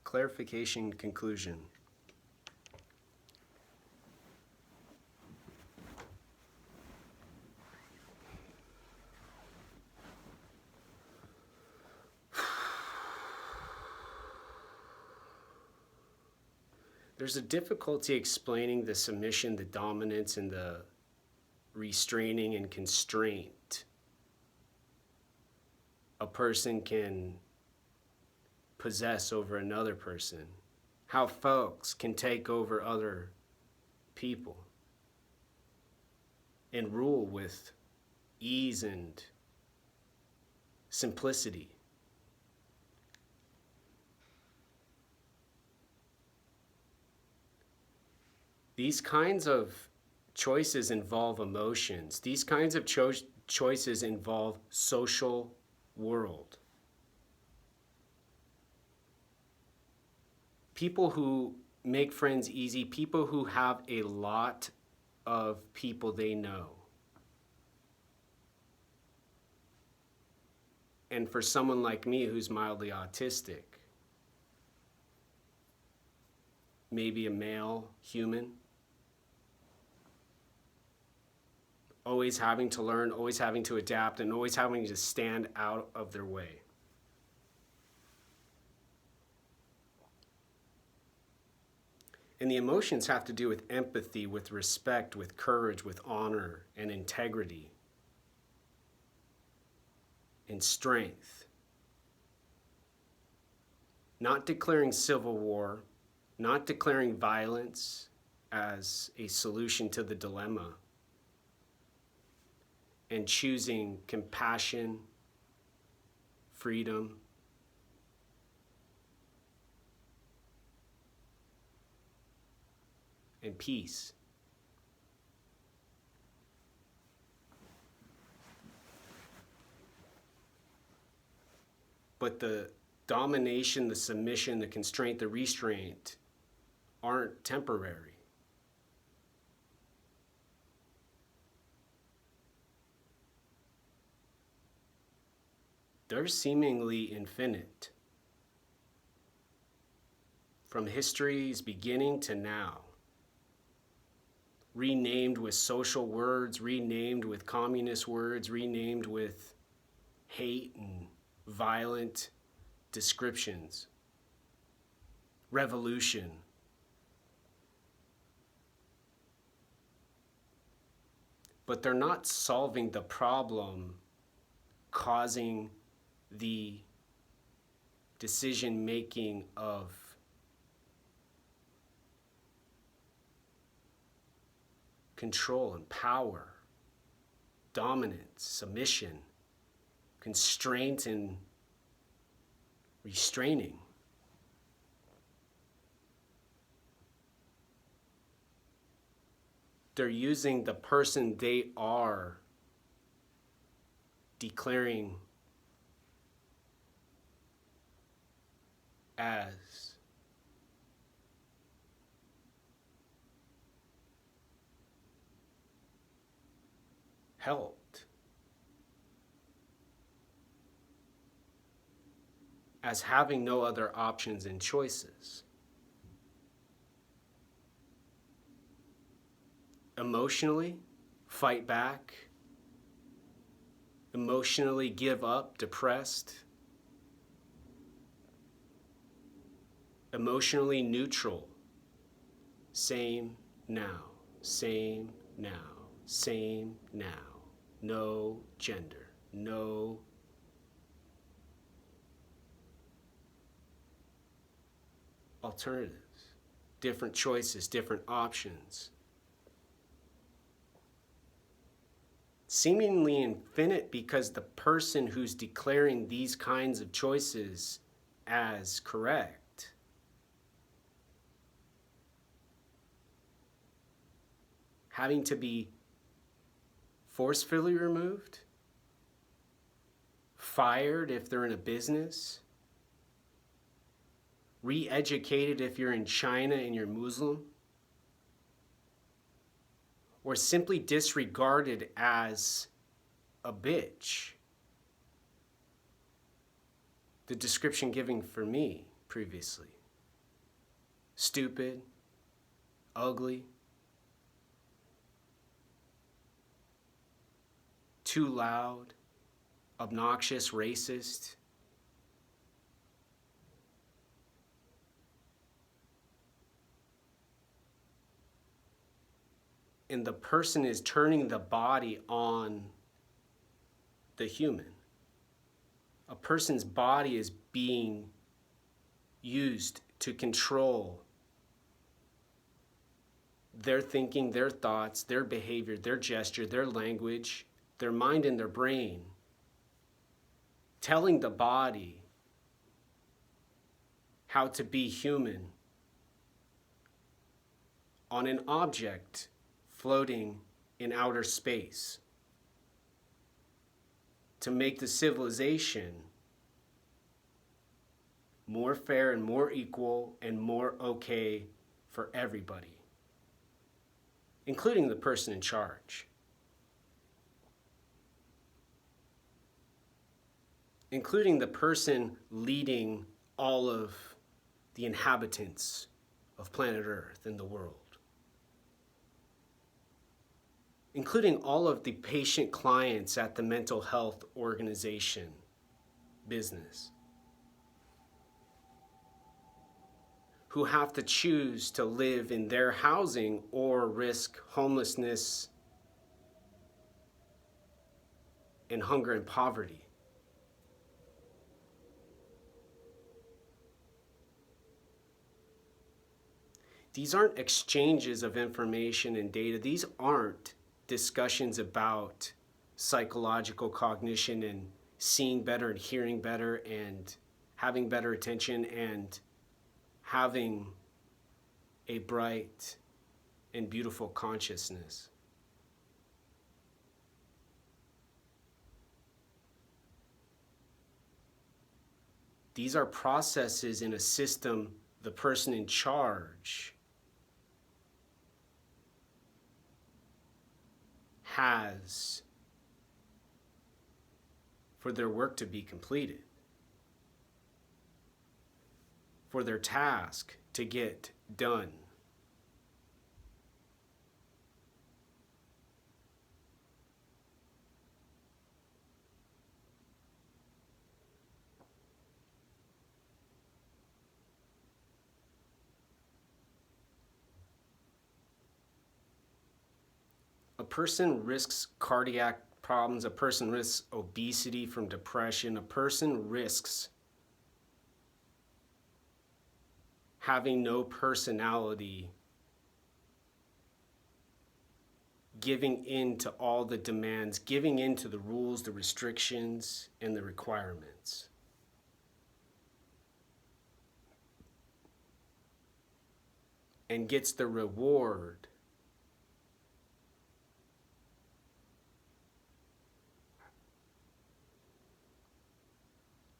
Clarification conclusion. There's a difficulty explaining the submission, the dominance, and the restraining and constraint a person can possess over another person. How folks can take over other people and rule with ease and simplicity. These kinds of choices involve emotions. These kinds of choices involve social world. People who make friends easy, people who have a lot of people they know. And for someone like me who's mildly autistic, maybe a male human, always having to learn, always having to adapt, and always having to stand out of their way. And the emotions have to do with empathy, with respect, with courage, with honor and integrity and strength. Not declaring civil war, not declaring violence as a solution to the dilemma, and choosing compassion, freedom, and peace. But the domination, the submission, the constraint, the restraint aren't temporary. They're seemingly infinite. From history's beginning to now. Renamed with social words, renamed with communist words, renamed with hate and violent descriptions. Revolution. But they're not solving the problem causing the decision making of control and power, dominance, submission, constraint and restraining. They're using the person they are, declaring as helped, as having no other options and choices. Emotionally, fight back. Emotionally give up, depressed. Emotionally neutral. Same now, same now, same now. No gender, no alternatives, different choices, different options. Seemingly infinite because the person who's declaring these kinds of choices as correct having to be forcefully removed, fired if they're in a business, re-educated if you're in China and you're Muslim, or simply disregarded as a bitch. The description given for me previously. stupid, ugly, too loud, obnoxious, racist. And the person is turning the body on the human. A person's body is being used to control their thinking, their thoughts, their behavior, their gesture, their language, their mind and their brain, telling the body how to be human on an object floating in outer space, to make the civilization more fair and more equal and more okay for everybody, including the person in charge, including the person leading all of the inhabitants of planet Earth and the world, including all of the patient clients at the mental health organization business, who have to choose to live in their housing or risk homelessness and hunger and poverty. These aren't exchanges of information and data. These aren't discussions about psychological cognition and seeing better and hearing better and having better attention and having a bright and beautiful consciousness. These are processes in a system the person in charge has for their work to be completed, for their task to get done. A person risks cardiac problems, a person risks obesity from depression, a person risks having no personality, giving in to all the demands, giving in to the rules, the restrictions, and the requirements. And gets the reward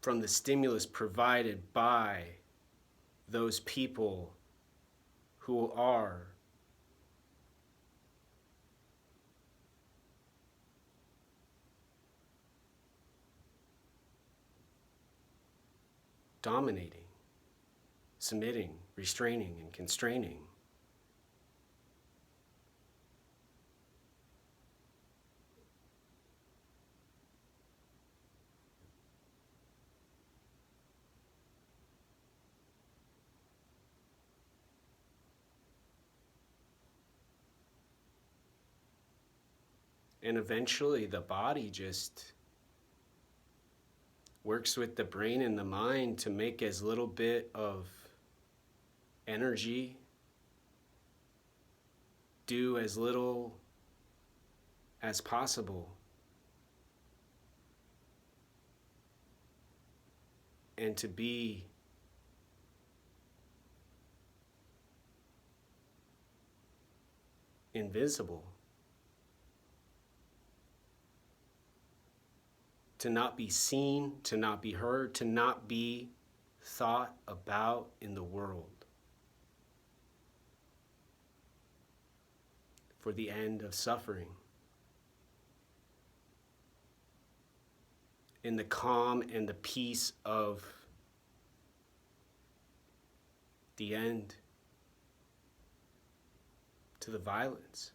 from the stimulus provided by those people who are dominating, submitting, restraining, and constraining. And eventually the body just works with the brain and the mind to make as little bit of energy, do as little as possible, and to be invisible. To not be seen, to not be heard, to not be thought about in the world. For the end of suffering. In the calm and the peace of the end to the violence.